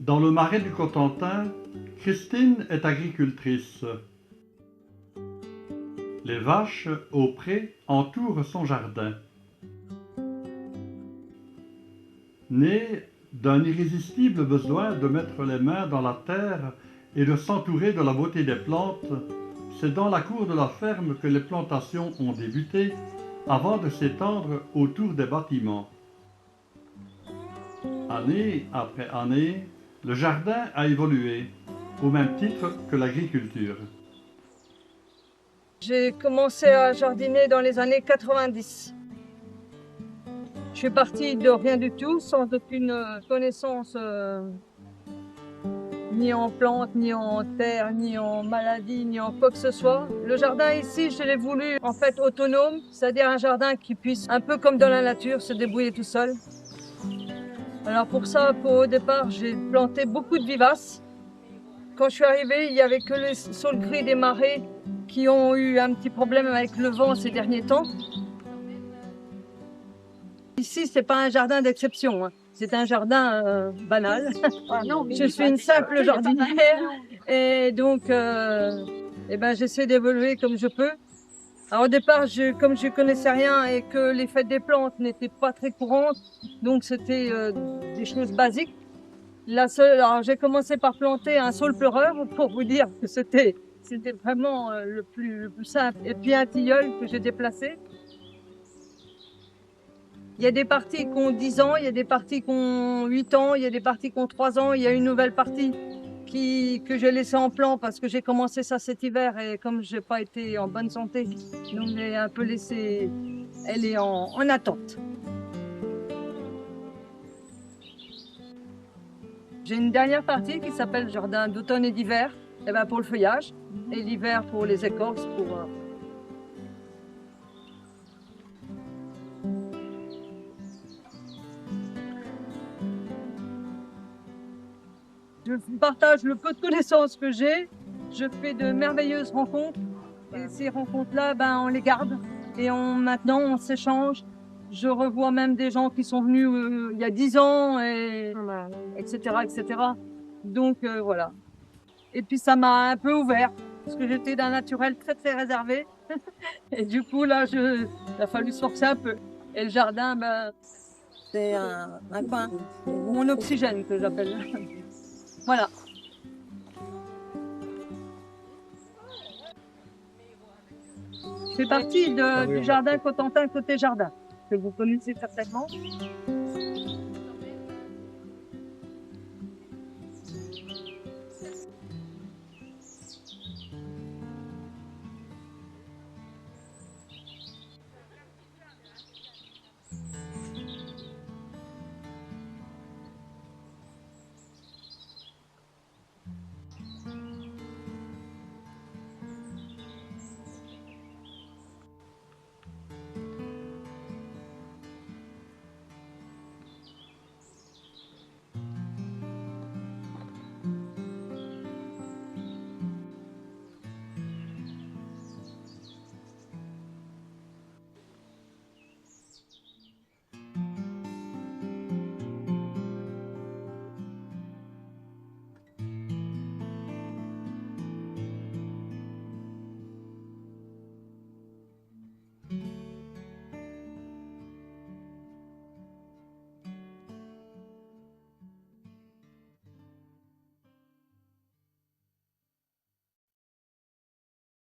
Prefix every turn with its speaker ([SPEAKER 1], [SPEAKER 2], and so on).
[SPEAKER 1] Dans le marais du Cotentin, Christine est agricultrice. Les vaches au pré entourent son jardin. Née d'un irrésistible besoin de mettre les mains dans la terre et de s'entourer de la beauté des plantes, c'est dans la cour de la ferme que les plantations ont débuté avant de s'étendre autour des bâtiments. Année après année, le jardin a évolué, au même titre que l'agriculture.
[SPEAKER 2] J'ai commencé à jardiner dans les années 90. Je suis partie de rien du tout, sans aucune connaissance ni en plantes, ni en terre, ni en maladie, ni en quoi que ce soit. Le jardin ici, je l'ai voulu en fait autonome, c'est-à-dire un jardin qui puisse, un peu comme dans la nature, se débrouiller tout seul. Alors pour ça, au départ, j'ai planté beaucoup de vivaces. Quand je suis arrivée, il n'y avait que les saules gris des marais qui ont eu un petit problème avec le vent ces derniers temps. Ici, c'est pas un jardin d'exception, hein. C'est un jardin banal.
[SPEAKER 3] Ah non,
[SPEAKER 2] Je suis une simple jardinière et donc j'essaie d'évoluer comme je peux. Alors au départ, comme je connaissais rien et que les fêtes des plantes n'étaient pas très courantes, donc c'était des choses basiques. Alors j'ai commencé par planter un saule pleureur pour vous dire que c'était vraiment le plus simple. Et puis un tilleul que j'ai déplacé. Il y a des parties qui ont 10 ans, il y a des parties qui ont 8 ans, il y a des parties qui ont 3 ans. Il y a une nouvelle partie que j'ai laissée en plan parce que j'ai commencé ça cet hiver et comme je n'ai pas été en bonne santé, donc j'ai un peu laissé, elle est en attente. J'ai une dernière partie qui s'appelle jardin d'automne et d'hiver, pour le feuillage, et l'hiver pour les écorces, Je partage le peu de connaissances que j'ai, je fais de merveilleuses rencontres, et ces rencontres-là, on les garde, et maintenant on s'échange. Je revois même des gens qui sont venus il y a 10 ans, etc., etc. Donc voilà. Et puis ça m'a un peu ouvert, parce que j'étais d'un naturel très très réservé. Et du coup là, il a fallu se forcer un peu. Et le jardin, c'est un coin, mon oxygène que j'appelle. Voilà. Je fais partie du jardin Cotentin côté jardin, que vous connaissez certainement.